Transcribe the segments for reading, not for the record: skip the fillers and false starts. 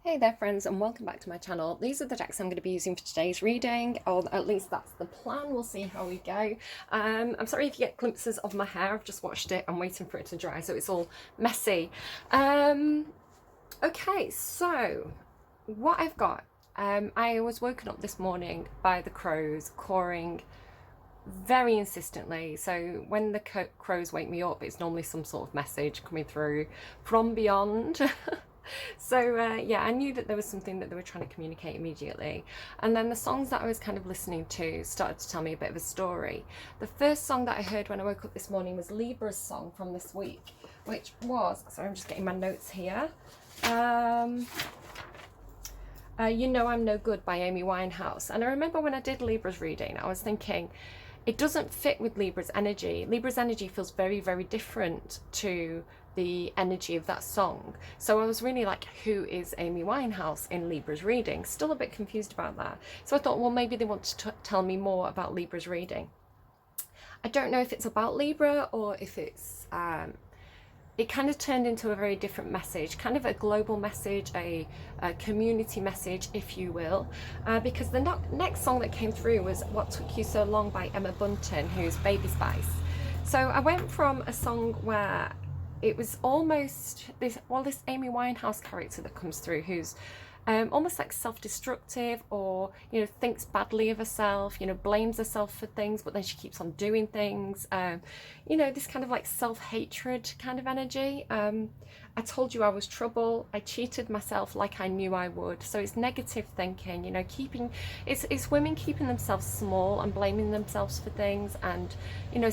Hey there friends, and welcome back to my channel. These are the decks I'm going to be using for today's reading, or at least that's the plan. We'll see how we go. I'm sorry if you get glimpses of my hair. I've just washed it. I'm waiting for it to dry, so it's all messy. Okay, so what I've got, I was woken up this morning by the crows cawing very insistently. So when the crows wake me up, it's normally some sort of message coming through from beyond. So yeah, I knew that there was something that they were trying to communicate immediately. And then the songs that I was kind of listening to started to tell me a bit of a story. The first song that I heard when I woke up this morning was Libra's song from this week, which was, sorry, I'm just getting my notes here. You Know I'm No Good by Amy Winehouse. And I remember when I did Libra's reading, I was thinking, it doesn't fit with Libra's energy. Libra's energy feels very, very different to the energy of that song. So I was really like, who is Amy Winehouse in Libra's reading? Still a bit confused about that. So I thought, well, maybe they want to tell me more about Libra's reading. I don't know if it's about Libra or if it's it kind of turned into a very different message, kind of a global message, a community message, if you will, because the next song that came through was What Took You So Long by Emma Bunton, who's Baby Spice. So I went from a song where it was almost this Amy Winehouse character that comes through, who's almost like self-destructive, or thinks badly of herself, blames herself for things, but then she keeps on doing things, this kind of like self-hatred kind of energy. I told you I was trouble, I cheated myself like I knew I would. So it's negative thinking, it's women keeping themselves small and blaming themselves for things, and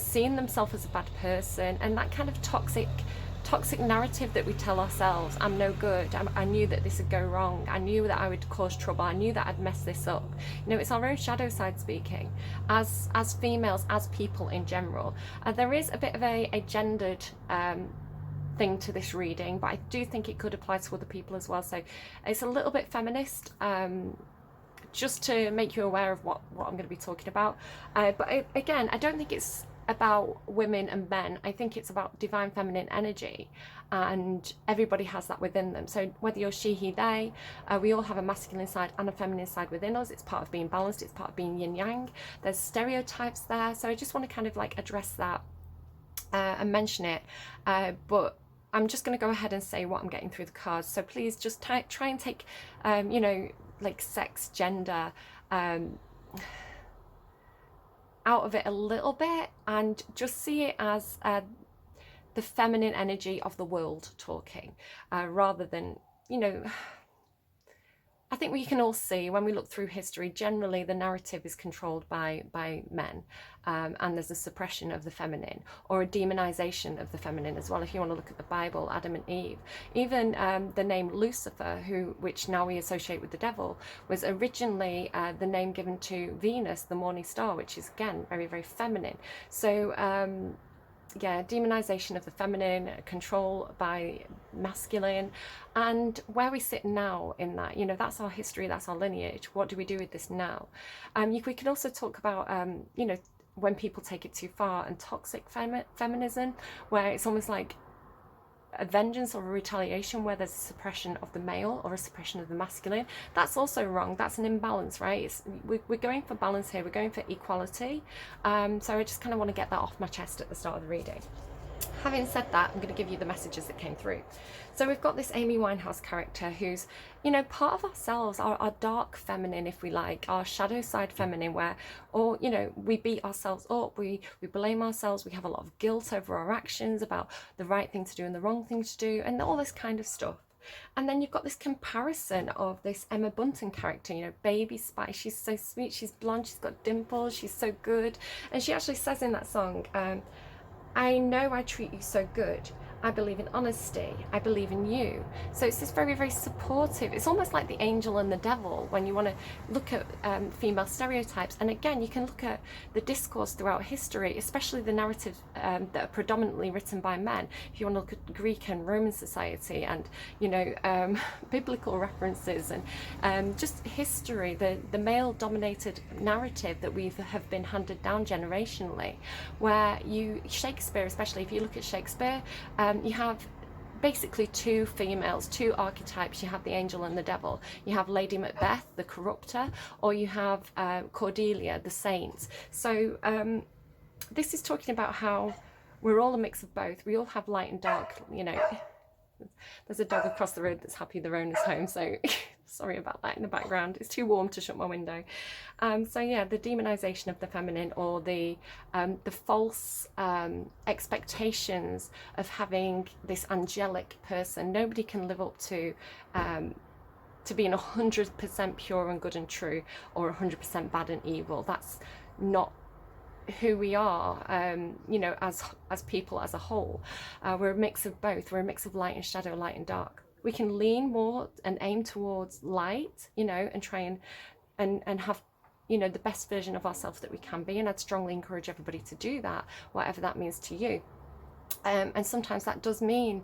seeing themselves as a bad person, and that kind of toxic narrative that we tell ourselves. I'm no good, I knew that this would go wrong, I knew that I would cause trouble, I knew that I'd mess this up. It's our own shadow side speaking, as females, as people in general. There is a bit of a gendered thing to this reading, but I do think it could apply to other people as well. So it's a little bit feminist, just to make you aware of what I'm going to be talking about. But again, I don't think it's about women and men. I think it's about divine feminine energy, and everybody has that within them. So whether you're she, he, they, we all have a masculine side and a feminine side within us. It's part of being balanced, it's part of being yin yang. There's stereotypes there, so I just want to kind of like address that and mention it, but I'm just going to go ahead and say what I'm getting through the cards. So please just try and take like sex, gender, out of it a little bit, and just see it as the feminine energy of the world talking, rather than, I think we can all see when we look through history, generally the narrative is controlled by men, and there's a suppression of the feminine, or a demonization of the feminine as well. If you want to look at the Bible, Adam and Eve, even the name Lucifer, which now we associate with the devil, was originally the name given to Venus, the morning star, which is again very, very feminine. So yeah, demonization of the feminine, control by masculine, and where we sit now in that, that's our history, that's our lineage. What do we do with this now? We can also talk about, when people take it too far, and toxic feminism, where it's almost like a vengeance or a retaliation, where there's a suppression of the male or a suppression of the masculine. That's also wrong. That's an imbalance, right? We're going for balance here. We're going for equality. So I just kind of want to get that off my chest at the start of the reading. Having said that, I'm going to give you the messages that came through. So we've got this Amy Winehouse character who's, part of ourselves, our dark feminine, if we like, our shadow side feminine, where, or, we beat ourselves up, we blame ourselves, we have a lot of guilt over our actions, about the right thing to do and the wrong thing to do, and all this kind of stuff. And then you've got this comparison of this Emma Bunton character, Baby Spice. She's so sweet, she's blonde, she's got dimples, she's so good. And she actually says in that song, I know I treat you so good. I believe in honesty. I believe in you. So it's this very, very supportive. It's almost like the angel and the devil when you want to look at female stereotypes. And again, you can look at the discourse throughout history, especially the narratives that are predominantly written by men. If you want to look at Greek and Roman society, and biblical references, and just history, the male-dominated narrative that have been handed down generationally, where Shakespeare, especially if you look at Shakespeare, you have basically two females, two archetypes. You have the angel and the devil. You have Lady Macbeth, the corrupter, or you have Cordelia, the saint. So this is talking about how we're all a mix of both. We all have light and dark, you know. There's a dog across the road that's happy their owner's home, so sorry about that in the background. It's too warm to shut my window. So yeah, the demonization of the feminine, or the false expectations of having this angelic person. Nobody can live up to being 100% pure and good and true, or 100% bad and evil. That's not who we are, you know, as people as a whole. We're a mix of both. We're a mix of light and shadow, light and dark. We can lean more and aim towards light, you know, and try and have, you know, the best version of ourselves that we can be. And I'd strongly encourage everybody to do that, whatever that means to you. And sometimes that does mean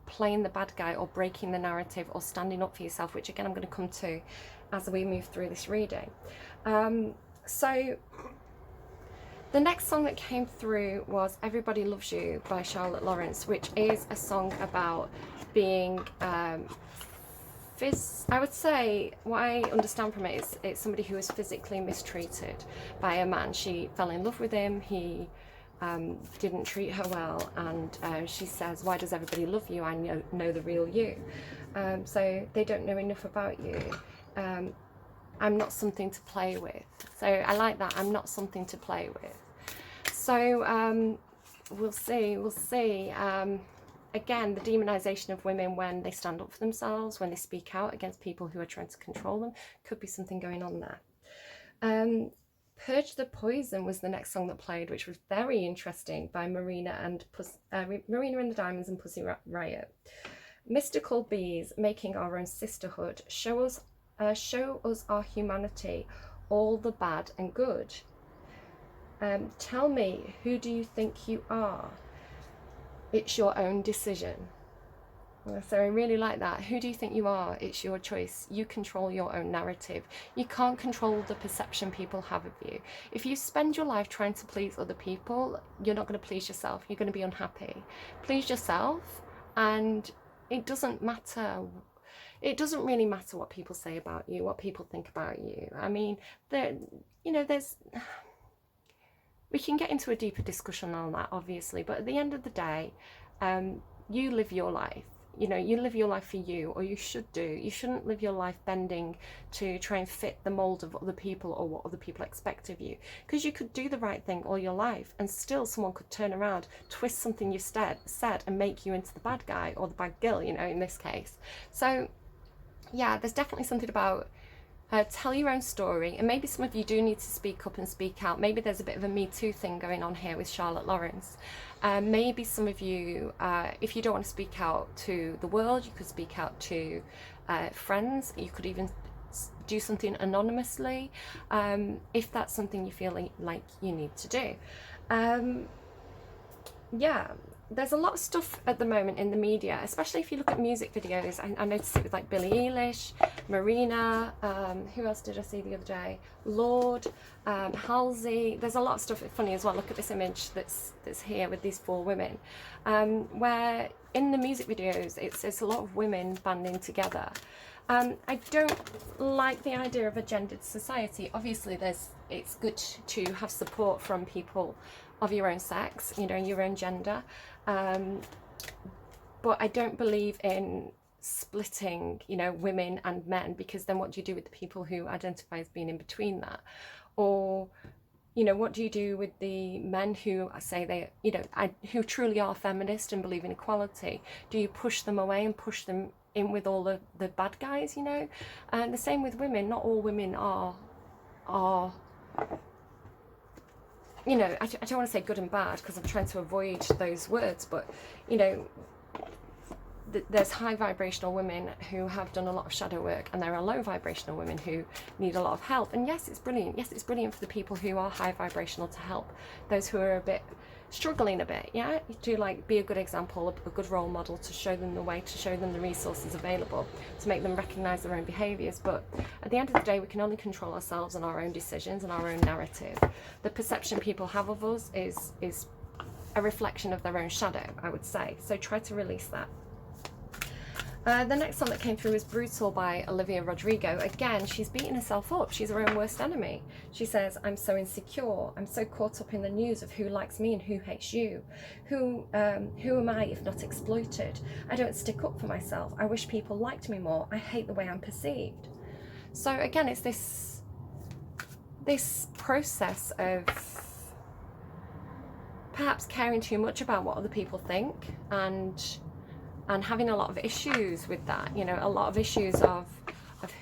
playing the bad guy, or breaking the narrative, or standing up for yourself, which again I'm going to come to as we move through this reading. So the next song that came through was Everybody Loves You by Charlotte Lawrence, which is a song about being, I would say, what I understand from it is it's somebody who was physically mistreated by a man. She fell in love with him, he didn't treat her well, and she says, why does everybody love you? I know the real you. So they don't know enough about you. I'm not something to play with. So I like that, I'm not something to play with. So we'll see. Again, the demonization of women when they stand up for themselves, when they speak out against people who are trying to control them. Could be something going on there. Purge the Poison was the next song that played, which was very interesting, by Marina and the Diamonds and Pussy Riot. Mystical bees making our own sisterhood. Show us our humanity, all the bad and good. Tell me, who do you think you are? It's your own decision. So I really like that. Who do you think you are? It's your choice. You control your own narrative. You can't control the perception people have of you. If you spend your life trying to please other people, you're not going to please yourself. You're going to be unhappy. Please yourself, and it doesn't matter. It doesn't really matter what people say about you, what people think about you. I mean, we can get into a deeper discussion on that, obviously, but at the end of the day, you live your life. You know, you live your life for you, or you should do. You shouldn't live your life bending to try and fit the mold of other people or what other people expect of you. Because you could do the right thing all your life, and still someone could turn around, twist something you said, and make you into the bad guy or the bad girl, you know, in this case. So yeah, there's definitely something about tell your own story, and maybe some of you do need to speak up and speak out. Maybe there's a bit of a Me Too thing going on here with Charlotte Lawrence. Maybe some of you, if you don't want to speak out to the world, you could speak out to friends. You could even do something anonymously, if that's something you feel like you need to do. Yeah. There's a lot of stuff at the moment in the media, especially if you look at music videos. I noticed it with like Billie Eilish, Marina, who else did I see the other day? Lorde, Halsey. There's a lot of stuff. Funny as well. Look at this image that's here with these 4 women, where in the music videos it's a lot of women banding together. I don't like the idea of a gendered society. Obviously, it's good to have support from people of your own sex, you know, your own gender. But I don't believe in splitting, you know, women and men, because then what do you do with the people who identify as being in between that? Or, you know, what do you do with the men who say they, you know, who truly are feminist and believe in equality? Do you push them away and push them in with all the bad guys, you know? And the same with women. Not all women are you know, I don't want to say good and bad, because I'm trying to avoid those words, but, you know, there's high vibrational women who have done a lot of shadow work, and there are low vibrational women who need a lot of help. And yes, it's brilliant. Yes, it's brilliant for the people who are high vibrational to help those who are a bit struggling a bit. Yeah, to like be a good example, a good role model, to show them the way, to show them the resources available, to make them recognize their own behaviors. But at the end of the day, we can only control ourselves and our own decisions and our own narrative. The perception people have of us is a reflection of their own shadow, I would say. So try to release that. The next song that came through was Brutal by Olivia Rodrigo. Again, she's beating herself up. She's her own worst enemy. She says, I'm so insecure. I'm so caught up in the news of who likes me and who hates you. Who am I if not exploited? I don't stick up for myself. I wish people liked me more. I hate the way I'm perceived. So again, it's this process of perhaps caring too much about what other people think, and having a lot of issues with that, you know, a lot of issues of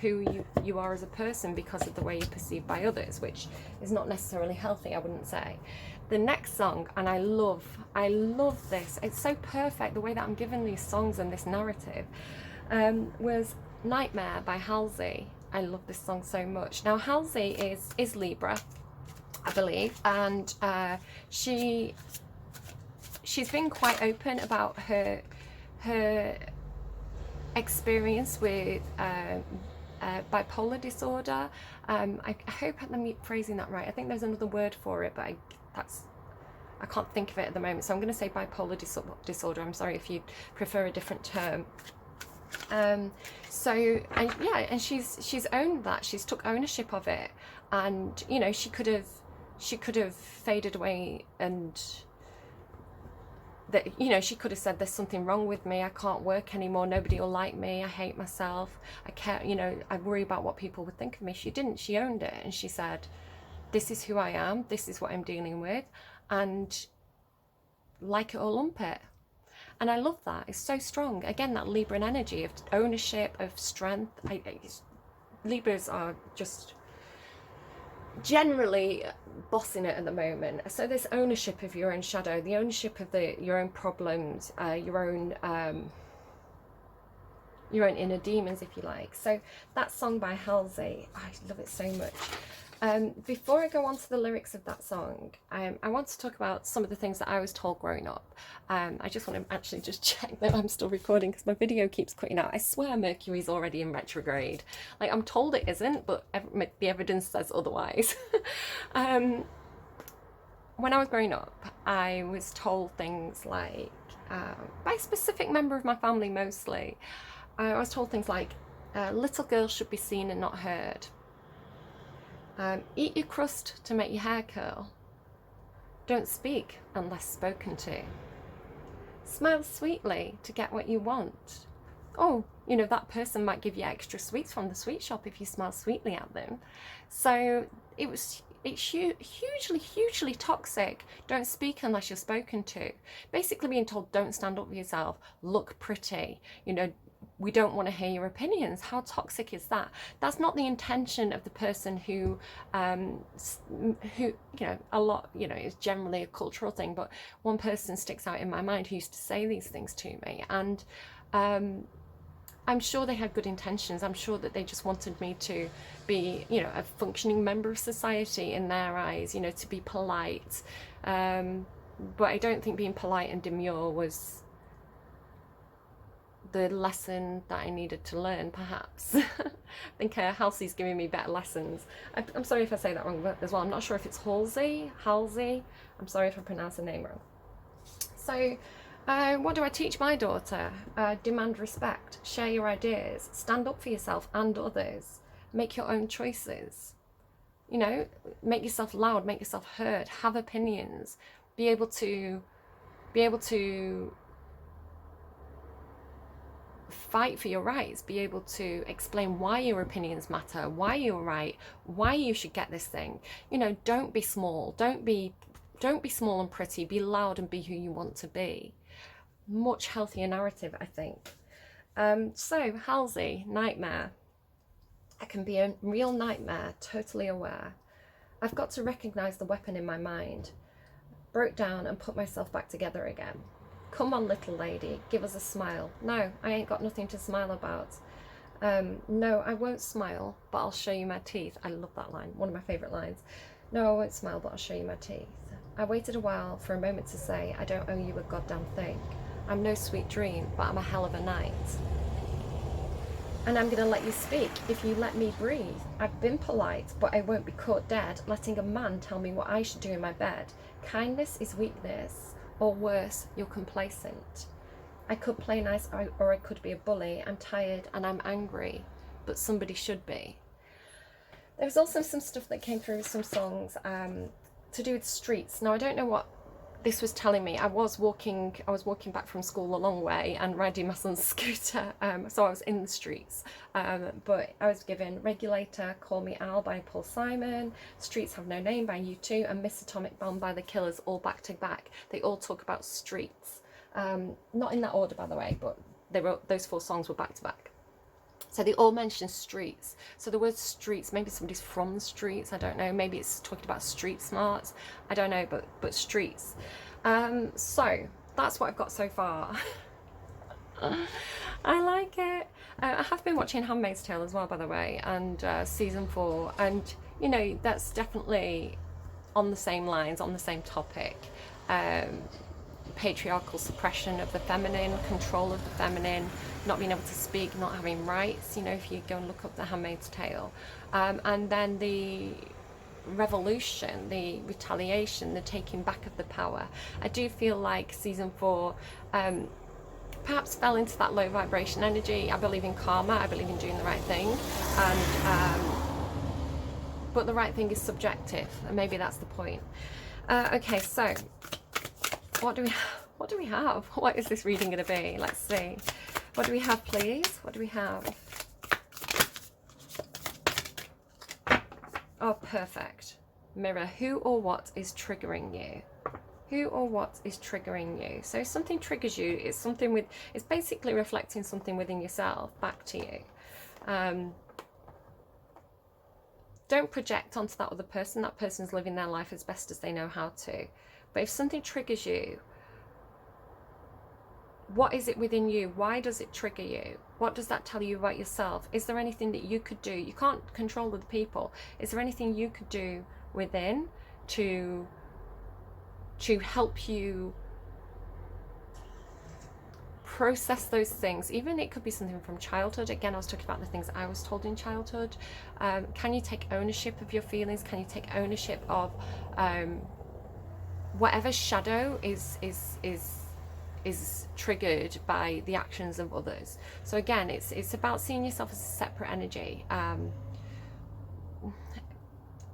who you are as a person because of the way you're perceived by others, which is not necessarily healthy, I wouldn't say. The next song, and I love this, it's so perfect the way that I'm given these songs and this narrative, was Nightmare by Halsey. I love this song so much. Now Halsey is Libra, I believe, and she's been quite open about her experience with bipolar disorder. I hope I'm phrasing that right. I think there's another word for it, but I can't think of it at the moment, so I'm going to say bipolar disorder. I'm sorry if you prefer a different term. And she's owned that. She's took ownership of it, and you know, she could have faded away, and that, you know, she could have said, there's something wrong with me, I can't work anymore, nobody will like me, I hate myself, I can't, you know, I worry about what people would think of me. She didn't. She owned it, and she said, this is who I am, this is what I'm dealing with, and like it or lump it. And I love that. It's so strong. Again, that Libran energy of ownership, of strength. Libras are just generally bossing it at the moment. So this ownership of your own shadow, the ownership of your own problems, your own inner demons, if you like. So that song by Halsey, I love it so much. Before I go on to the lyrics of that song, I want to talk about some of the things that I was told growing up. I just want to actually just check that I'm still recording, because my video keeps cutting out. I swear Mercury's already in retrograde. Like, I'm told it isn't, but the evidence says otherwise. When I was growing up, I was told things like, by a specific member of my family mostly, I was told things like, little girls should be seen and not heard. Eat your crust to make your hair curl. Don't speak unless spoken to. Smile sweetly to get what you want. Oh, you know, that person might give you extra sweets from the sweet shop if you smile sweetly at them. So it's hugely toxic. Don't speak unless you're spoken to. Basically being told, don't stand up for yourself, look pretty, you know, we don't want to hear your opinions. How toxic is that? That's not the intention of the person who, you know, a lot, you know, it's generally a cultural thing, but one person sticks out in my mind who used to say these things to me, and I'm sure they had good intentions. I'm sure that they just wanted me to be, you know, a functioning member of society in their eyes, you know, to be polite. But I don't think being polite and demure was the lesson that I needed to learn, perhaps. I think Halsey's giving me better lessons. I'm sorry if I say that wrong as well. I'm not sure if it's Halsey. I'm sorry if I pronounce the name wrong. So what do I teach my daughter? Demand respect, share your ideas, stand up for yourself and others, make your own choices, you know, make yourself loud, make yourself heard, have opinions, be able to fight for your rights, be able to explain why your opinions matter, why you're right, why you should get this thing. You know, don't be small, don't be small and pretty, be loud and be who you want to be. Much healthier narrative, I think. So Halsey, Nightmare. I can be a real nightmare, totally aware. I've got to recognize the weapon in my mind. Broke down and put myself back together again. Come on, little lady, give us a smile. No, I ain't got nothing to smile about. No, I won't smile, but I'll show you my teeth. I love that line, one of my favourite lines. No, I won't smile, but I'll show you my teeth. I waited a while for a moment to say, I don't owe you a goddamn thing. I'm no sweet dream, but I'm a hell of a night. And I'm going to let you speak if you let me breathe. I've been polite, but I won't be caught dead letting a man tell me what I should do in my bed. Kindness is weakness. Or worse, you're complacent. I could play nice, or I could be a bully. I'm tired and I'm angry, but somebody should be. There was also some stuff that came through, some songs to do with streets. Now, I don't know what this was telling me. I was walking back from school a long way and riding my son's scooter, so I was in the streets. But I was given Regulator, Call Me Al by Paul Simon, Streets Have No Name by U2, and Miss Atomic Bomb by The Killers, all back to back. They all talk about streets. Not in that order, by the way, but those 4 songs were back to back. So they all mention streets. So the word streets, maybe somebody's from the streets, I don't know. Maybe it's talking about street smarts, I don't know, but streets. So that's what I've got so far. I like it. I have been watching Handmaid's Tale as well, by the way, and season 4. And, you know, that's definitely on the same lines, on the same topic. Patriarchal suppression of the feminine, control of the feminine, not being able to speak, not having rights, you know, if you go and look up The Handmaid's Tale. And then the revolution, the retaliation, the taking back of the power. I do feel like season 4 perhaps fell into that low vibration energy. I believe in karma, I believe in doing the right thing, and but the right thing is subjective, and maybe that's the point. Okay, so what do we have? What is this reading going to be? Let's see. What do we have, please? What do we have? Oh, perfect. Mirror. Who or what is triggering you? Who or what is triggering you? So if something triggers you, it's basically reflecting something within yourself back to you. Don't project onto that other person. That person's living their life as best as they know how to. But if something triggers you, what is it within you? Why does it trigger you? What does that tell you about yourself? Is there anything that you could do? You can't control other people. Is there anything you could do within to help you process those things? Even it could be something from childhood. Again, I was talking about the things I was told in childhood. Can you take ownership of your feelings? Can you take ownership of whatever shadow is triggered by the actions of others? So again, it's about seeing yourself as a separate energy.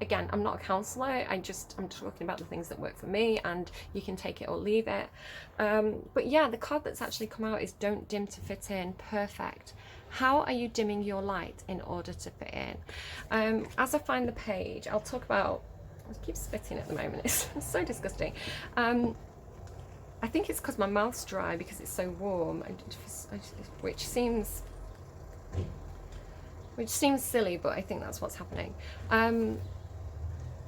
Again, I'm not a counsellor. I'm talking about the things that work for me, and you can take it or leave it. But yeah, the card that's actually come out is Don't Dim to Fit In. Perfect. How are you dimming your light in order to fit in? As I find the page, I'll talk about. I keep spitting at the moment. It's so disgusting. I think it's because my mouth's dry because it's so warm, which seems silly, but I think that's what's happening.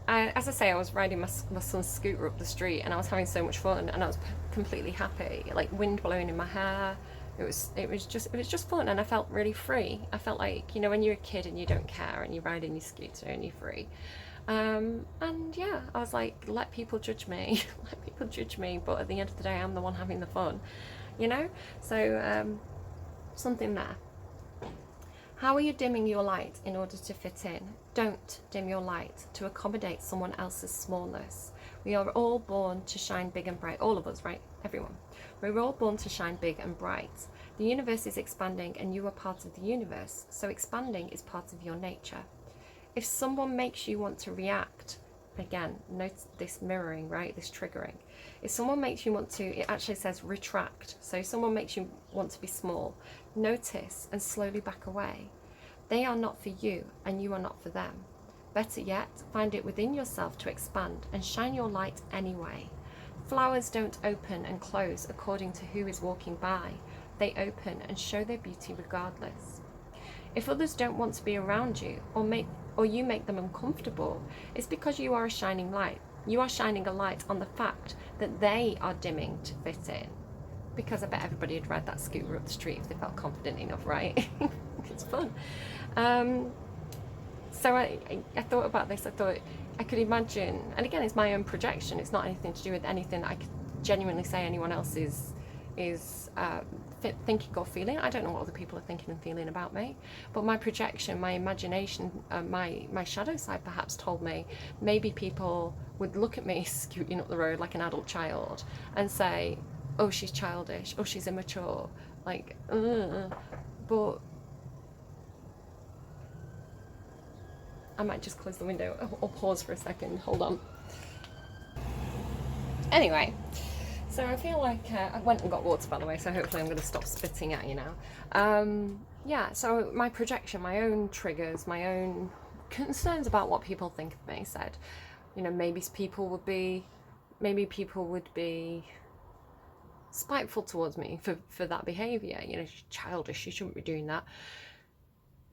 As I say, I was riding my son's scooter up the street, and I was having so much fun, and I was completely happy. Like wind blowing in my hair. It was just fun, and I felt really free. I felt like, you know, when you're a kid and you don't care, and you're riding your scooter and you're free. And yeah, I was like, let people judge me, let people judge me, but at the end of the day, I'm the one having the fun, you know? So something there. How are you dimming your light in order to fit in? Don't dim your light to accommodate someone else's smallness. We are all born to shine big and bright. All of us, right? Everyone. We're all born to shine big and bright. The universe is expanding, and you are part of the universe. So expanding is part of your nature. If someone makes you want to react, again, note this mirroring, right? This triggering. If someone makes you want to, it actually says retract. So if someone makes you want to be small, notice and slowly back away. They are not for you, and you are not for them. Better yet, find it within yourself to expand and shine your light anyway. Flowers don't open and close according to who is walking by. They open and show their beauty regardless. If others don't want to be around you, or you make them uncomfortable, it's because you are a shining light. You are shining a light on the fact that they are dimming to fit in. Because I bet everybody had read that scooter up the street if they felt confident enough, right? It's fun. So I thought about this. I thought I could imagine, and again, it's my own projection. It's not anything to do with anything I could genuinely say anyone else is thinking or feeling. I don't know what other people are thinking and feeling about me, but my projection, my imagination, my shadow side perhaps told me maybe people would look at me scooting up the road like an adult child and say, oh, she's childish, oh, she's immature, like, but I might just close the window or pause for a second. Hold on. Anyway, so I feel like I went and got water, by the way, so hopefully I'm going to stop spitting at you now. Yeah, so my projection, my own triggers, my own concerns about what people think of me said, you know, maybe people would be spiteful towards me for that behaviour. You know, she's childish, she shouldn't be doing that.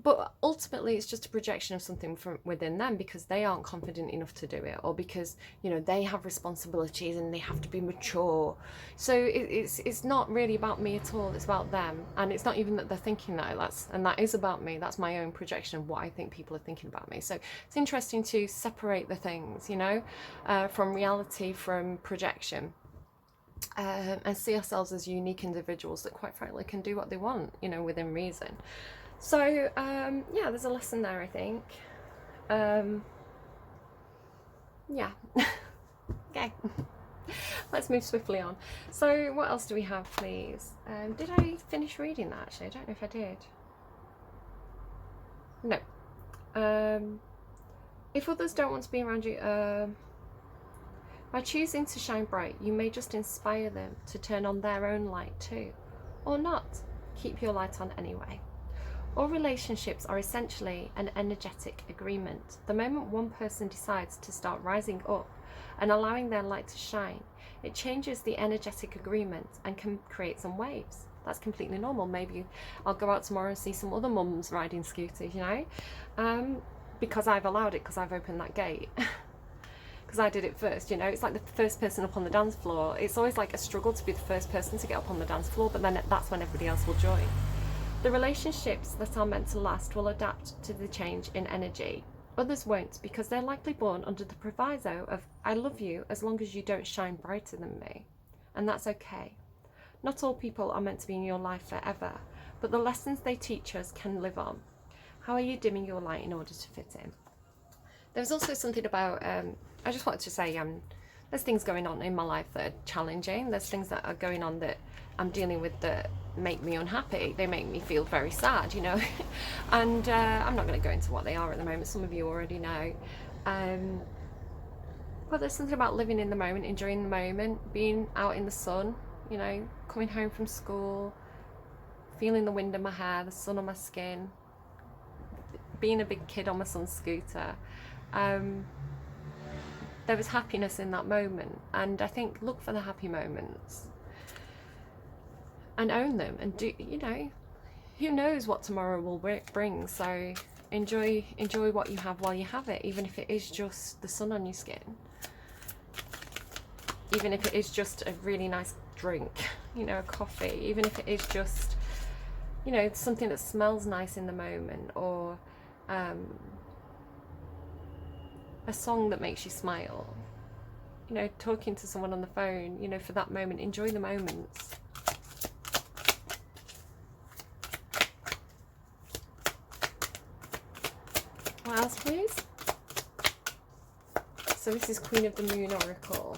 But ultimately, it's just a projection of something from within them because they aren't confident enough to do it, or because, you know, they have responsibilities and they have to be mature. So it's not really about me at all. It's about them, and it's not even that they're thinking that. That is about me. That's my own projection of what I think people are thinking about me. So it's interesting to separate the things, you know, from reality, from projection. And see ourselves as unique individuals that, quite frankly, can do what they want, you know, within reason. So, yeah, there's a lesson there, I think. Yeah. Okay. Let's move swiftly on. So, what else do we have, please? Did I finish reading that, actually? I don't know if I did. No. If others don't want to be around you, by choosing to shine bright, you may just inspire them to turn on their own light too. Or not. Keep your light on anyway. All relationships are essentially an energetic agreement. The moment one person decides to start rising up and allowing their light to shine, it changes the energetic agreement and can create some waves. That's completely normal. Maybe I'll go out tomorrow and see some other mums riding scooters, you know, because I've allowed it, because I've opened that gate. Because I did it first, you know. It's like the first person up on the dance floor. It's always like a struggle to be the first person to get up on the dance floor, but then that's when everybody else will join. The relationships that are meant to last will adapt to the change in energy. Others won't, because they're likely born under the proviso of, I love you as long as you don't shine brighter than me. And that's okay. Not all people are meant to be in your life forever, but the lessons they teach us can live on. How are you dimming your light in order to fit in? There's also something about, I just wanted to say, there's things going on in my life that are challenging. There's things that are going on that I'm dealing with that make me unhappy. They make me feel very sad, you know. And I'm not going to go into what they are at the moment. Some of you already know. But there's something about living in the moment, enjoying the moment, being out in the sun, you know, coming home from school, feeling the wind in my hair, the sun on my skin, being a big kid on my son's scooter. There was happiness in that moment, and I think look for the happy moments and own them, and do, you know, who knows what tomorrow will bring, so enjoy what you have while you have it, even if it is just the sun on your skin, even if it is just a really nice drink, you know, a coffee, even if it is just, you know, something that smells nice in the moment, or a song that makes you smile, you know, talking to someone on the phone, you know, for that moment. Enjoy the moments. What else, please? So this is Queen of the Moon Oracle.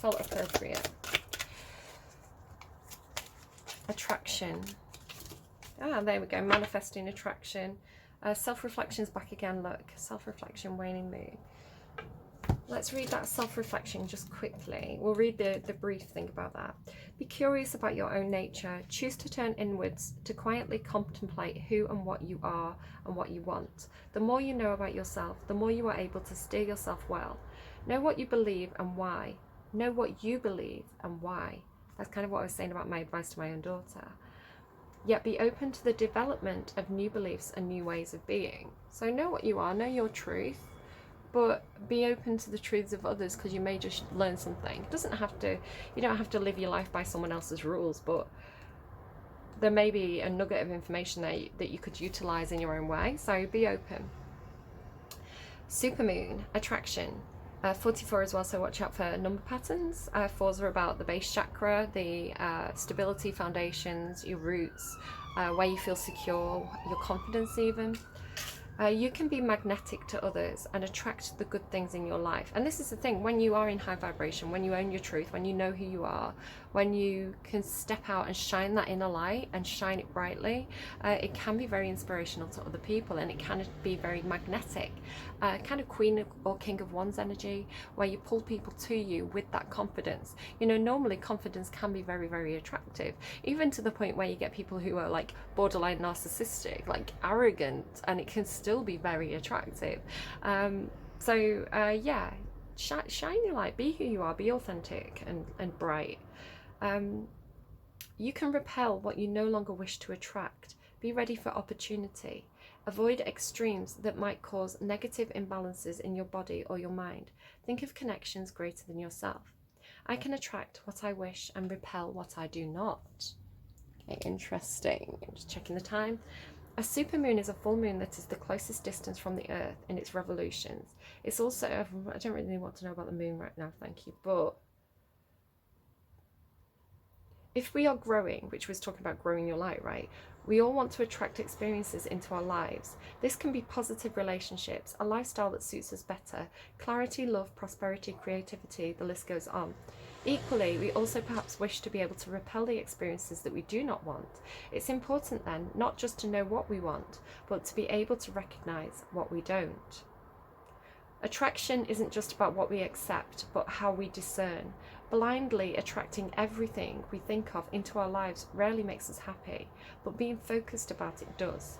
Felt appropriate. Attraction. Ah, there we go. Manifesting attraction. Self-reflection's back again, look. Self-reflection, waning moon. Let's read that self-reflection just quickly. We'll read the brief thing about that. Be curious about your own nature. Choose to turn inwards to quietly contemplate who and what you are and what you want. The more you know about yourself, the more you are able to steer yourself well. Know what you believe and why. Know what you believe and why. That's kind of what I was saying about my advice to my own daughter. Yet be open to the development of new beliefs and new ways of being. So know what you are, know your truth, but be open to the truths of others, because you may just learn something. It doesn't have to, you don't have to live your life by someone else's rules, but there may be a nugget of information there that you could utilize in your own way, so be open. Supermoon, attraction. 44 as well, so watch out for number patterns. 4s are about the base chakra, the stability, foundations, your roots, where you feel secure, your confidence even. You can be magnetic to others and attract the good things in your life. And this is the thing, when you are in high vibration, when you own your truth, when you know who you are, when you can step out and shine that inner light and shine it brightly, it can be very inspirational to other people, and it can be very magnetic, kind of queen or king of wands energy, where you pull people to you with that confidence. You know, normally confidence can be very, very attractive, even to the point where you get people who are like borderline narcissistic, like arrogant, and it can still be very attractive. Yeah, shine your light, be who you are, be authentic and bright. You can repel what you no longer wish to attract. Be ready for opportunity. Avoid extremes that might cause negative imbalances in your body or your mind. Think of connections greater than yourself. I can attract what I wish and repel what I do not. Okay, interesting. I'm just checking the time. A supermoon is a full moon that is the closest distance from the Earth in its revolutions. It's also, I don't really want to know about the moon right now, thank you, but if we are growing, which was talking about growing your light, right? We all want to attract experiences into our lives. This can be positive relationships, a lifestyle that suits us better, clarity, love, prosperity, creativity, the list goes on. Equally, we also perhaps wish to be able to repel the experiences that we do not want. It's important then, not just to know what we want, but to be able to recognize what we don't. Attraction isn't just about what we accept, but how we discern. Blindly attracting everything we think of into our lives rarely makes us happy, but being focused about it does.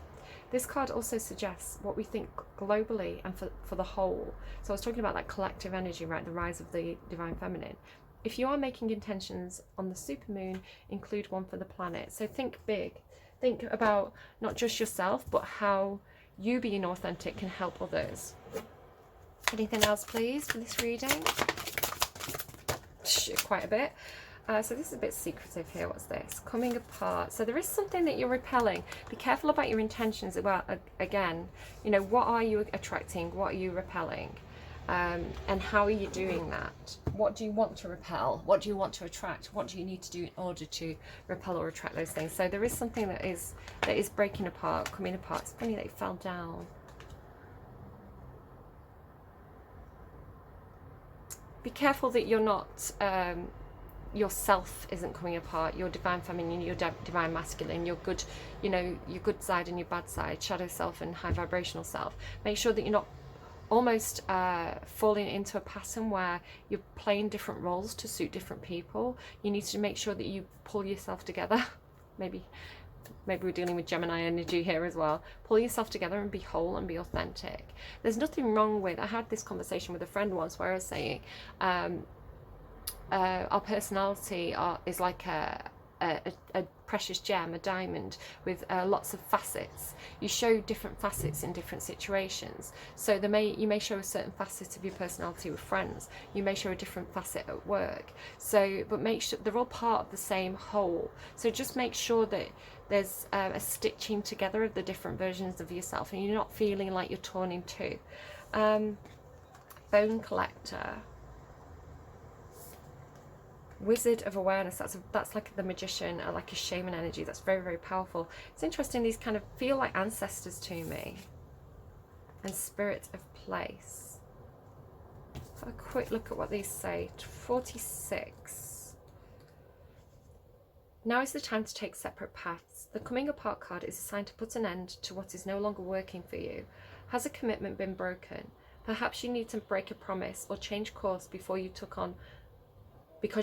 This card also suggests what we think globally and for the whole. So I was talking about that collective energy, right? The rise of the divine feminine. If you are making intentions on the supermoon, include one for the planet. So think big. Think about not just yourself, but how you being authentic can help others. Anything else, please, for this reading? Quite a bit. So this is a bit secretive here. What's this? Coming apart. So there is something that you're repelling. Be careful about your intentions about, again, you know, what are you attracting? What are you repelling? And how are you doing that? What do you want to repel? What do you want to attract? What do you need to do in order to repel or attract those things? So there is something that is breaking apart, coming apart. It's funny that it fell down. Be careful that you're not, yourself isn't coming apart, your divine feminine, your divine masculine, your good, you know, your good side and your bad side, shadow self and high vibrational self. Make sure that you're not almost falling into a pattern where you're playing different roles to suit different people. You need to make sure that you pull yourself together. Maybe we're dealing with Gemini energy here as well. Pull yourself together and be whole and be authentic. There's nothing wrong with, I had this conversation with a friend once where I was saying our personality is like a precious gem, a diamond with lots of facets. You show different facets in different situations. So you may show a certain facet of your personality with friends. You may show a different facet at work. So, but make sure they're all part of the same whole. So just make sure that there's a stitching together of the different versions of yourself, and you're not feeling like you're torn in two. Bone collector. Wizard of awareness, that's like the magician, or like a shaman energy. That's very, very powerful. It's interesting, these kind of feel like ancestors to me. And spirit of place. Have a quick look at what these say. 46. Now is the time to take separate paths. The coming apart card is a sign to put an end to what is no longer working for you. Has a commitment been broken? Perhaps you need to break a promise or change course because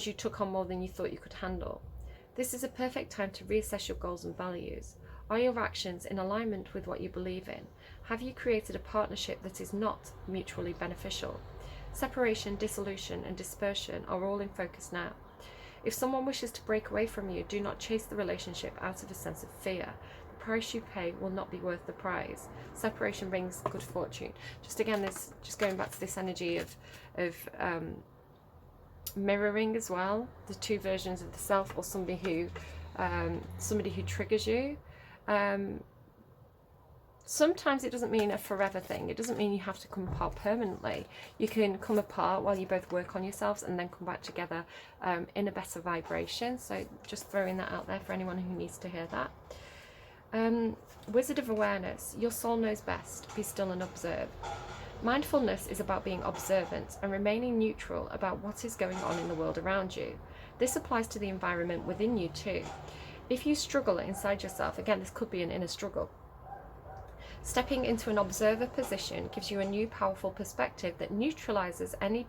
you took on more than you thought you could handle. This is a perfect time to reassess your goals and values. Are your actions in alignment with what you believe in? Have you created a partnership that is not mutually beneficial? Separation, dissolution, and dispersion are all in focus now. If someone wishes to break away from you, do not chase the relationship out of a sense of fear. The price you pay will not be worth the prize. Separation brings good fortune. Just again, this just going back to this energy of mirroring as well, the two versions of the self, or somebody who triggers you. sometimes it doesn't mean a forever thing. It doesn't mean you have to come apart permanently. You can come apart while you both work on yourselves and then come back together in a better vibration. So just throwing that out there for anyone who needs to hear that. Wizard of Awareness, your soul knows best. Be still and observe. Mindfulness is about being observant and remaining neutral about what is going on in the world around you. This applies to the environment within you too. If you struggle inside yourself, again, this could be an inner struggle. Stepping into an observer position gives you a new powerful perspective that neutralizes any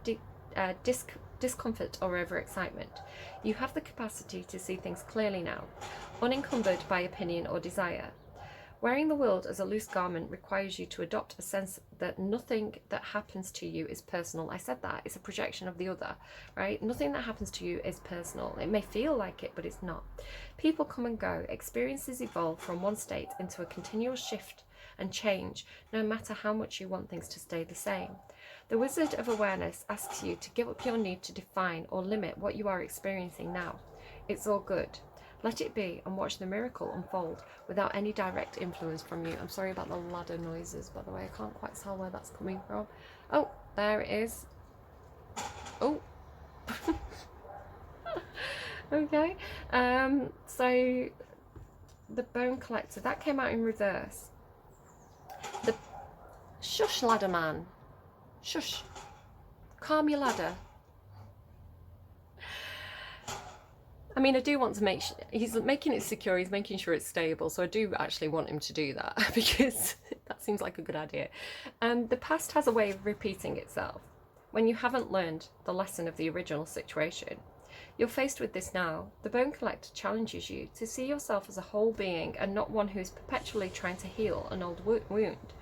discomfort or overexcitement. You have the capacity to see things clearly now, unencumbered by opinion or desire. Wearing the world as a loose garment requires you to adopt a sense that nothing that happens to you is personal. I said that, it's a projection of the other, right? Nothing that happens to you is personal. It may feel like it, but it's not. People come and go. Experiences evolve from one state into a continual shift and change, no matter how much you want things to stay the same. The Wizard of Awareness asks you to give up your need to define or limit what you are experiencing now. It's all good. Let it be and watch the miracle unfold without any direct influence from you. I'm sorry about the ladder noises, by the way. I can't quite tell where that's coming from. Oh, there it is. Oh. Okay. So the Bone Collector, that came out in reverse. The shush, ladder man. Shush. Calm your ladder. I mean, I do want to make sure, he's making it secure, he's making sure it's stable, so I do actually want him to do that, because that seems like a good idea. The past has a way of repeating itself when you haven't learned the lesson of the original situation. You're faced with this now. The Bone Collector challenges you to see yourself as a whole being and not one who is perpetually trying to heal an old wound.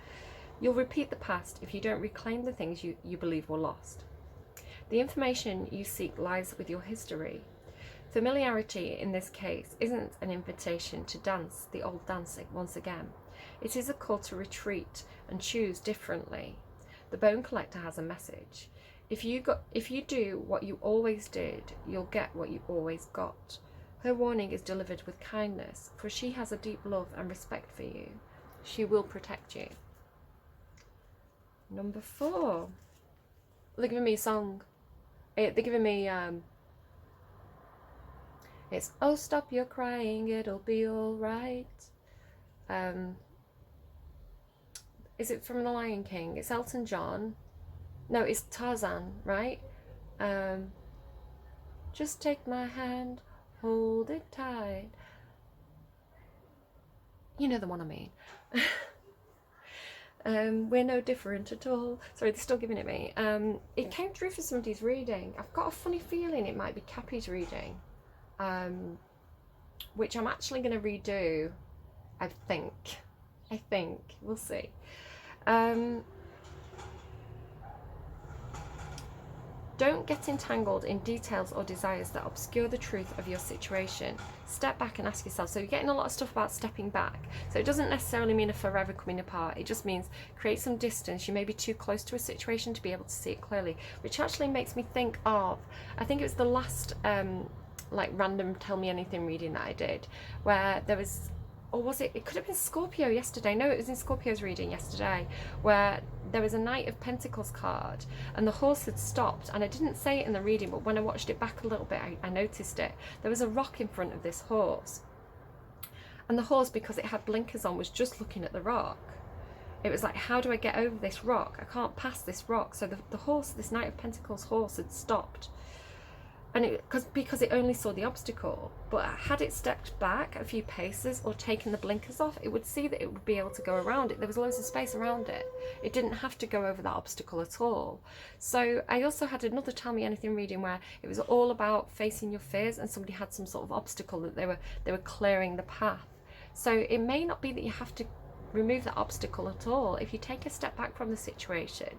You'll repeat the past if you don't reclaim the things you believe were lost. The information you seek lies with your history. Familiarity in this case isn't an invitation to dance the old dancing once again. It is a call to retreat and choose differently. The Bone Collector has a message. If you do what you always did, you'll get what you always got. Her warning is delivered with kindness, for she has a deep love and respect for you. She will protect you. Number 4. They're giving me a song. They're giving me it's "Oh Stop Your Crying, It'll Be Alright." Is it from The Lion King? It's Elton John. No, it's Tarzan, right? Just take my hand, hold it tight. You know the one I mean. We're no different at all. Sorry, they're still giving it me. It came through for somebody's reading. I've got a funny feeling it might be Cappy's reading. Which I'm actually going to redo, I think. We'll see. Don't get entangled in details or desires that obscure the truth of your situation. Step back and ask yourself. So you're getting a lot of stuff about stepping back. So it doesn't necessarily mean a forever coming apart. It just means create some distance. You may be too close to a situation to be able to see it clearly, which actually makes me think of, I think it was the last like random tell me anything reading that I did, where there was, or was it could have been Scorpio yesterday. No, it was in Scorpio's reading yesterday, where there was a Knight of Pentacles card and the horse had stopped, and I didn't say it in the reading, but when I watched it back a little bit, I noticed it. There was a rock in front of this horse, and the horse, because it had blinkers on, was just looking at the rock. It was like, how do I get over this rock? I can't pass this rock. So the horse, this Knight of Pentacles horse, had stopped. And because it only saw the obstacle, but had it stepped back a few paces or taken the blinkers off, it would see that it would be able to go around it. There was loads of space around it. It didn't have to go over that obstacle at all. So I also had another Tell Me Anything reading where it was all about facing your fears, and somebody had some sort of obstacle that they were clearing the path. So it may not be that you have to remove that obstacle at all. If you take a step back from the situation,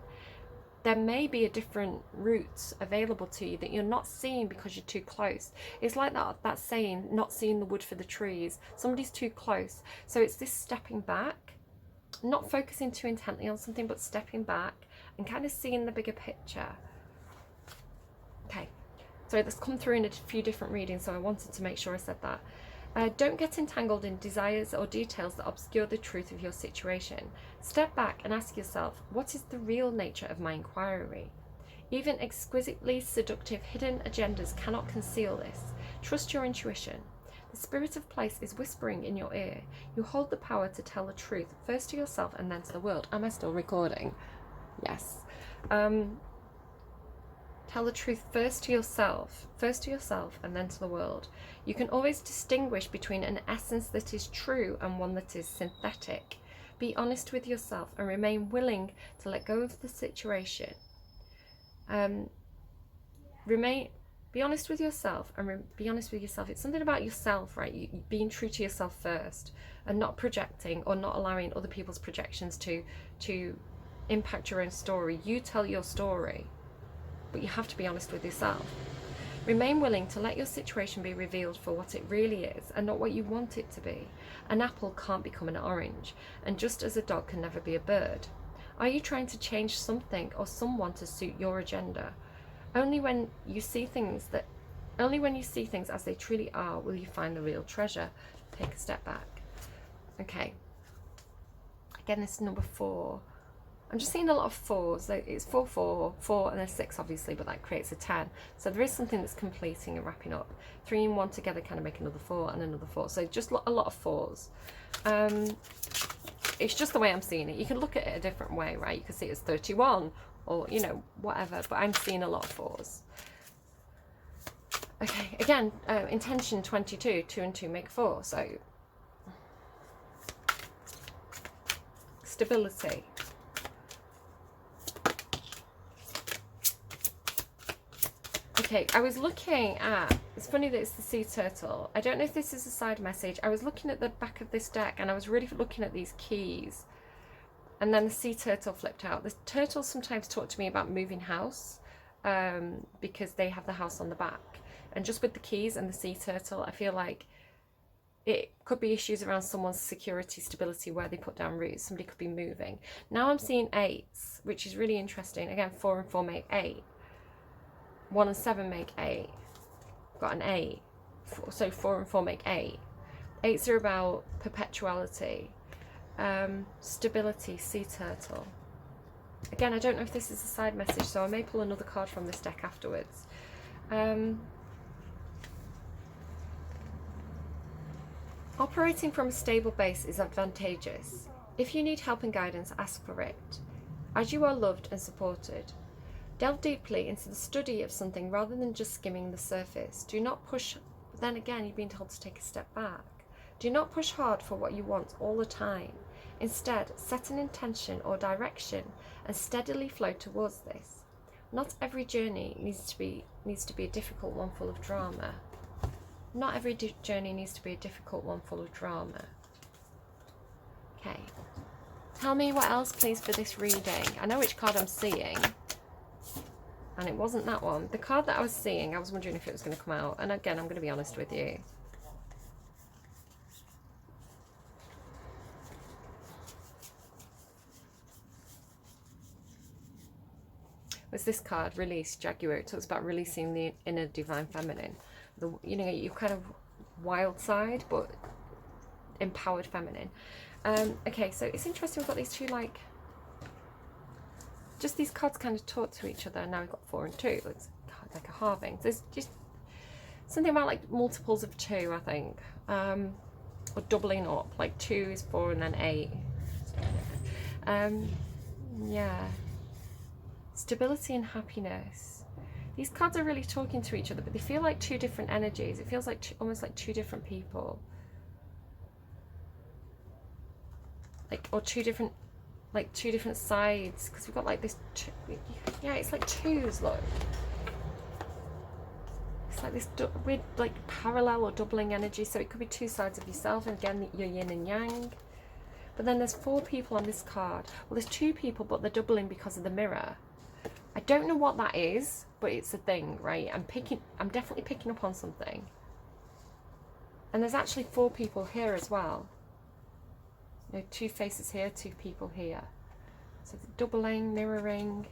there may be a different route available to you that you're not seeing because you're too close. It's like that saying, not seeing the wood for the trees. Somebody's too close. So it's this stepping back, not focusing too intently on something, but stepping back and kind of seeing the bigger picture. Okay, so that's come through in a few different readings, so I wanted to make sure I said that. Don't get entangled in desires or details that obscure the truth of your situation. Step back and ask yourself, what is the real nature of my inquiry? Even exquisitely seductive hidden agendas cannot conceal this. Trust your intuition. The spirit of place is whispering in your ear. You hold the power to tell the truth, first to yourself and then to the world. Am I still recording? Yes. Tell the truth first to yourself and then to the world. You can always distinguish between an essence that is true and one that is synthetic. Be honest with yourself and remain willing to let go of the situation. Be honest with yourself and be honest with yourself. It's something about yourself, right? You being true to yourself first and not projecting or not allowing other people's projections to impact your own story. You tell your story, but you have to be honest with yourself. Remain willing to let your situation be revealed for what it really is and not what you want it to be. An apple can't become an orange, and just as a dog can never be a bird. Are you trying to change something or someone to suit your agenda? Only when you see things as they truly are will you find the real treasure. Take a step back. Okay. Again, this is number 4. I'm just seeing a lot of 4s. It's 4, 4, 4, and then 6, obviously, but that creates a 10. So there is something that's completing and wrapping up. 3 and 1 together kind of make another 4 and another 4. So just a lot of 4s. It's just the way I'm seeing it. You can look at it a different way, right? You can see it as 31 or, you know, whatever. But I'm seeing a lot of 4s. Okay, again, intention 22. 2 and 2 make 4. So stability. Okay, I was looking at, it's funny that it's the sea turtle. I don't know if this is a side message. I was looking at the back of this deck and I was really looking at these keys. And then the sea turtle flipped out. The turtles sometimes talk to me about moving house because they have the house on the back. And just with the keys and the sea turtle, I feel like it could be issues around someone's security, stability, where they put down roots. Somebody could be moving. Now I'm seeing 8s, which is really interesting. Again, 4 and 4 make 8. 1 and 7 make 8. Got an 8. So 4 and 4 make 8. 8s are about perpetuality, stability, sea turtle. Again, I don't know if this is a side message, so I may pull another card from this deck afterwards. Operating from a stable base is advantageous. If you need help and guidance, ask for it, as you are loved and supported. Delve deeply into the study of something rather than just skimming the surface. Do not push, but then again, you're being told to take a step back. Do not push hard for what you want all the time. Instead, set an intention or direction and steadily flow towards this. Not every journey needs to be a difficult one full of drama. Not every journey needs to be a difficult one full of drama. Okay. Tell me what else, please, for this reading. I know which card I'm seeing. And it wasn't that one. The card that I was seeing, I was wondering if it was going to come out. And again, I'm going to be honest with you. Was this card, Release, Jaguar. It talks about releasing the inner divine feminine. You know, your kind of wild side, but empowered feminine. Okay, so it's interesting. We've got these two, like, just these cards kind of talk to each other. Now we've got 4 and 2. It's like a halving. There's just something about like multiples of 2, I think, or doubling up. Like 2 is 4 and then 8. Yeah. Stability and happiness. These cards are really talking to each other, but they feel like 2 different energies. It feels like almost like 2 different people. Like, or 2 different sides, because we've got like this yeah, it's like 2s, look. It's like this weird, like, parallel or doubling energy, so it could be 2 sides of yourself, and again, your yin and yang. But then there's 4 people on this card. Well, there's 2 people, but they're doubling because of the mirror. I don't know what that is, but it's a thing, right? I'm definitely picking up on something. And there's actually 4 people here as well. You know, 2 faces here, 2 people here. So the doubling, mirroring,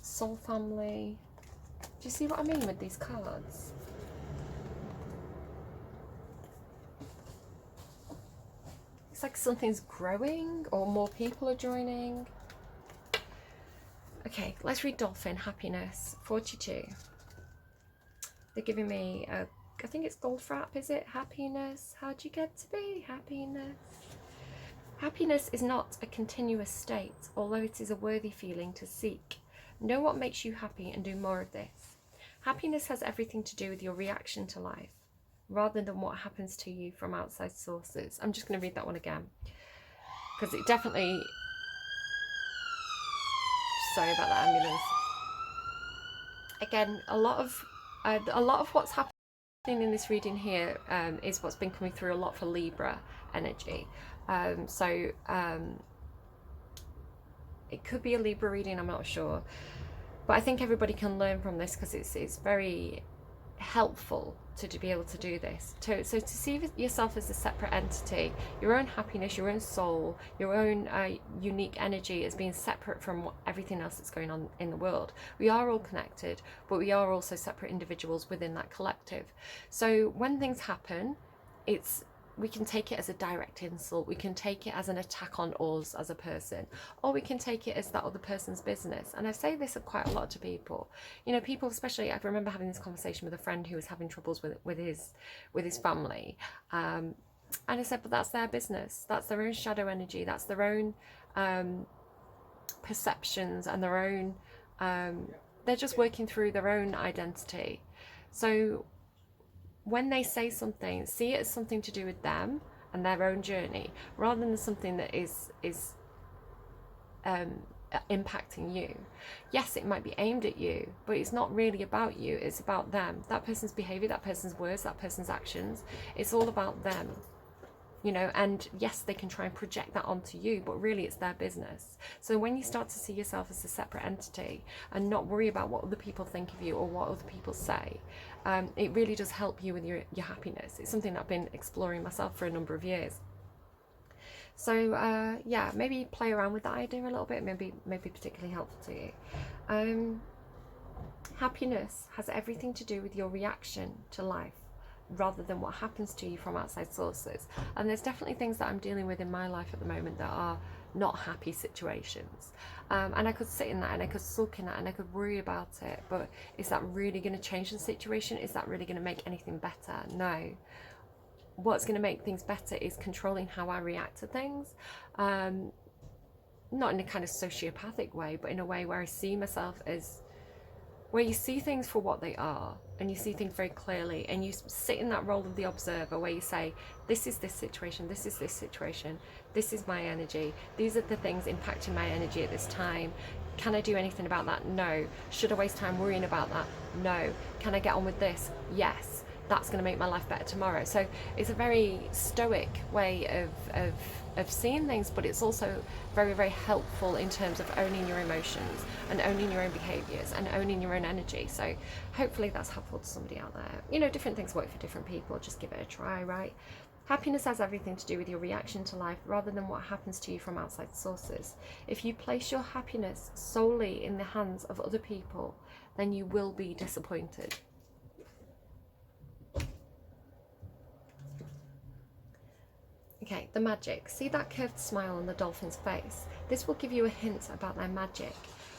soul family. Do you see what I mean with these cards? It's like something's growing or more people are joining. Okay, let's read Dolphin, happiness, 42. They're giving me a, I think it's Goldfrapp, is it? Happiness, how'd you get to be? Happiness. Happiness is not a continuous state, although it is a worthy feeling to seek. Know what makes you happy and do more of this. Happiness has everything to do with your reaction to life, rather than what happens to you from outside sources. I'm just going to read that one again, because it definitely... Sorry about that ambulance. Again, a lot of what's happening in this reading here is what's been coming through a lot for Libra energy. It could be a Libra reading, I'm not sure, but I think everybody can learn from this, because it's very helpful to be able to do this. So to see yourself as a separate entity, your own happiness, your own soul, your own unique energy as being separate from everything else that's going on in the world. We are all connected, but we are also separate individuals within that collective. So when things happen, we can take it as a direct insult, we can take it as an attack on us as a person, or we can take it as that other person's business. And I say this quite a lot to people. You know, people, especially, I remember having this conversation with a friend who was having troubles with his family, and I said, but that's their business, that's their own shadow energy, that's their own perceptions and their own they're just working through their own identity. So when they say something, see it as something to do with them and their own journey, rather than something that is impacting you. Yes, it might be aimed at you, but it's not really about you, it's about them. That person's behavior, that person's words, that person's actions, it's all about them. You know, and yes, they can try and project that onto you, but really it's their business. So when you start to see yourself as a separate entity and not worry about what other people think of you or what other people say, it really does help you with your happiness. It's something I've been exploring myself for a number of years. So yeah, maybe play around with that idea a little bit, maybe particularly helpful to you. Happiness has everything to do with your reaction to life, rather than what happens to you from outside sources. And there's definitely things that I'm dealing with in my life at the moment that are not happy situations, and I could sit in that and I could sulk in that and I could worry about it, but is that really going to change the situation? Is that really going to make anything better? No. What's going to make things better is controlling how I react to things, not in a kind of sociopathic way, but in a way where I see myself as, where you see things for what they are and you see things very clearly, and you sit in that role of the observer where you say, this is this situation, this is this situation, this is my energy, these are the things impacting my energy at this time. Can I do anything about that? No. Should I waste time worrying about that? No. Can I get on with this? Yes. That's going to make my life better tomorrow. So it's a very stoic way of seeing things, but it's also very, very helpful in terms of owning your emotions and owning your own behaviors and owning your own energy. So hopefully that's helpful to somebody out there. You know, different things work for different people. Just give it a try, right? Happiness has everything to do with your reaction to life rather than what happens to you from outside sources. If you place your happiness solely in the hands of other people, then you will be disappointed. Okay, the magic. See that curved smile on the dolphin's face? This will give you a hint about their magic.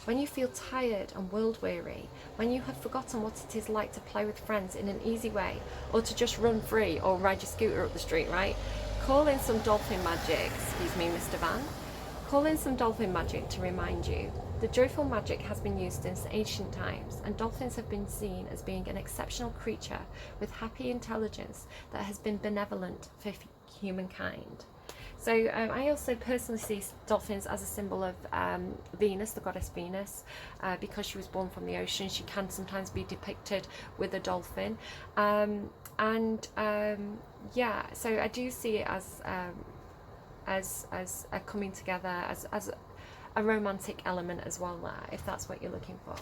When you feel tired and world-weary, when you have forgotten what it is like to play with friends in an easy way, or to just run free or ride your scooter up the street, right? Call in some dolphin magic, excuse me, Mr. Van. Call in some dolphin magic to remind you. The joyful magic has been used since ancient times, and dolphins have been seen as being an exceptional creature with happy intelligence that has been benevolent for humankind. So I also personally see dolphins as a symbol of Venus, the goddess Venus, because she was born from the ocean. She can sometimes be depicted with a dolphin, yeah. So I do see it as a coming together, as a romantic element as well there, if that's what you're looking for.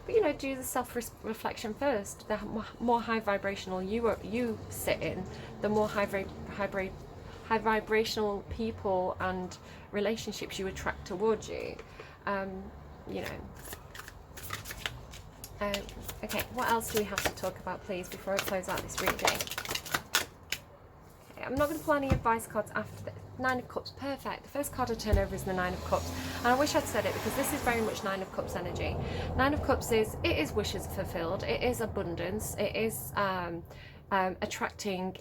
But you know, do the self-reflection first. The more high vibrational you sit in, the more high vibrational people and relationships you attract towards you. You know. Okay, what else do we have to talk about, please, before I close out this reading? I'm not going to pull any advice cards after the Nine of Cups. Perfect. The first card I turn over is the Nine of Cups, and I wish I'd said it because this is very much Nine of Cups energy. Nine of Cups is wishes fulfilled. It is abundance. It is attracting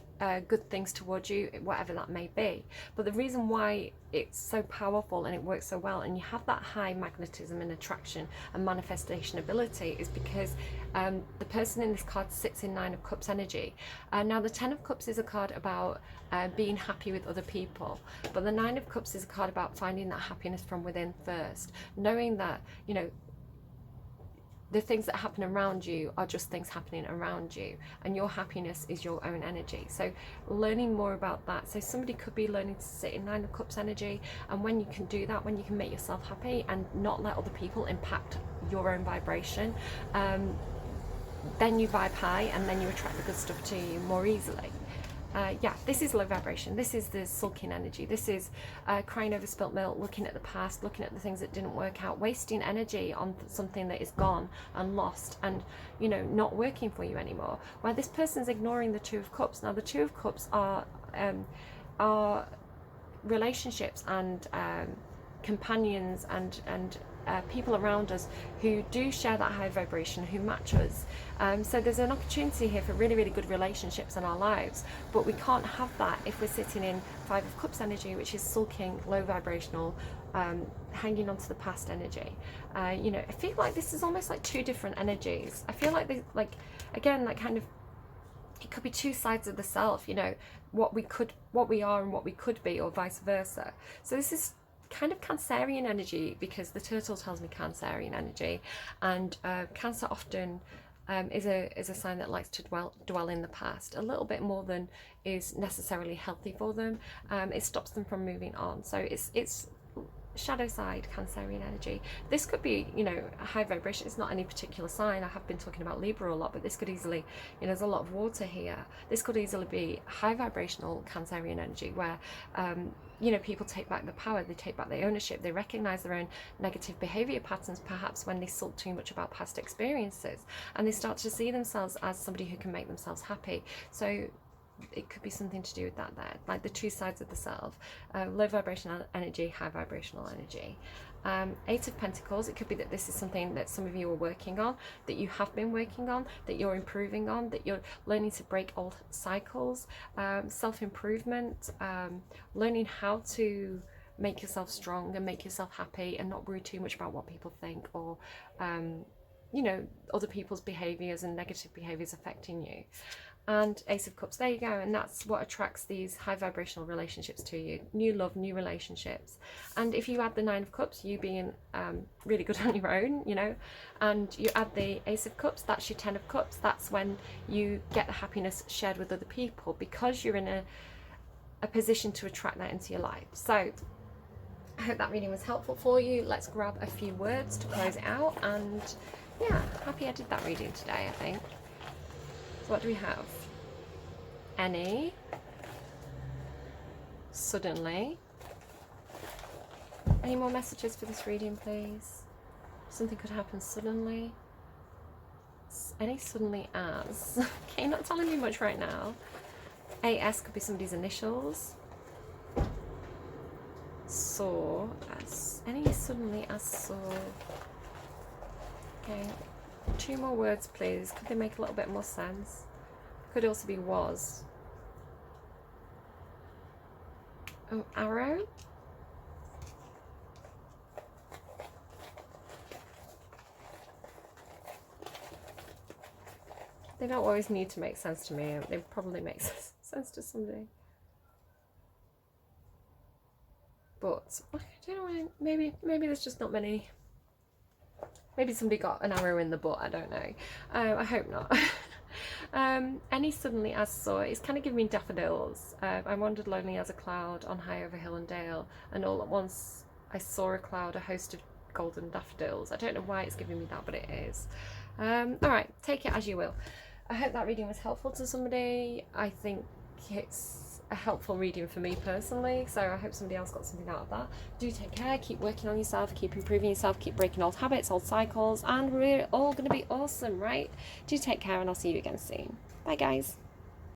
good things towards you, whatever that may be. But the reason why it's so powerful and it works so well, and you have that high magnetism and attraction and manifestation ability, is because the person in this card sits in Nine of Cups energy. Now the Ten of Cups is a card about being happy with other people, but the Nine of Cups is a card about finding that happiness from within first, knowing that, you know, the things that happen around you are just things happening around you, and your happiness is your own energy. So learning more about that. So somebody could be learning to sit in Nine of Cups energy, and when you can do that, when you can make yourself happy and not let other people impact your own vibration, then you vibe high, and then you attract the good stuff to you more easily. Yeah, this is low vibration. This is the sulking energy. This is crying over spilt milk, looking at the past, looking at the things that didn't work out, wasting energy on something that is gone and lost and, you know, not working for you anymore. While this person's ignoring the Two of Cups. Now, the Two of Cups are relationships and companions and people around us who do share that high vibration, who match us. So there's an opportunity here for really, really good relationships in our lives, but we can't have that if we're sitting in Five of Cups energy, which is sulking, low vibrational, hanging on to the past energy. You know, I feel like this is almost like two different energies. I feel like they, like, again, like kind of, it could be two sides of the self, you know, what we are and what we could be, or vice versa. So this is kind of Cancerian energy, because the turtle tells me Cancerian energy, and Cancer often is a sign that likes to dwell in the past a little bit more than is necessarily healthy for them. It stops them from moving on. So it's shadow side Cancerian energy. This could be, you know, a high vibration. It's not any particular sign. I have been talking about Libra a lot, but this could easily, you know, there's a lot of water here. This could easily be high vibrational Cancerian energy, where you know, people take back the power, they take back the ownership, they recognize their own negative behavior patterns, perhaps when they sulk too much about past experiences, and they start to see themselves as somebody who can make themselves happy. So it could be something to do with that there, like the two sides of the self, low vibrational energy, high vibrational energy. Eight of Pentacles, it could be that this is something that some of you are working on, that you have been working on, that you're improving on, that you're learning to break old cycles, self-improvement, learning how to make yourself strong and make yourself happy and not worry too much about what people think, or you know, other people's behaviors and negative behaviors affecting you. And Ace of Cups, there you go, and that's what attracts these high vibrational relationships to you. New love, new relationships. And if you add the Nine of Cups, you being really good on your own, you know, and you add the Ace of Cups, that's your Ten of Cups. That's when you get the happiness shared with other people, because you're in a position to attract that into your life. So I hope that reading was helpful for you. Let's grab a few words to close it out, and yeah, happy I did that reading today, I think. So what do we have? Any, suddenly. Any more messages for this reading, please? Something could happen suddenly. Any, suddenly, as. Okay, not telling me much right now. AS could be somebody's initials. Saw, as. Any, suddenly, as, saw. Okay. Two more words, please. Could they make a little bit more sense? Could also be was. Oh, arrow. They don't always need to make sense to me. They probably make sense to somebody. But I don't know. Maybe there's just not many. Maybe somebody got an arrow in the butt, I don't know. I hope not. Any, suddenly, as saw, it's kind of giving me daffodils. I wandered lonely as a cloud on high over hill and dale, and all at once I saw a cloud, a host of golden daffodils. I don't know why it's giving me that, but it is. Alright, take it as you will. I hope that reading was helpful to somebody. I think it's a helpful reading for me personally, so I hope somebody else got something out of that. Do take care, keep working on yourself, keep improving yourself, keep breaking old habits, old cycles, and we're all going to be awesome, right? Do take care, and I'll see you again soon. Bye guys.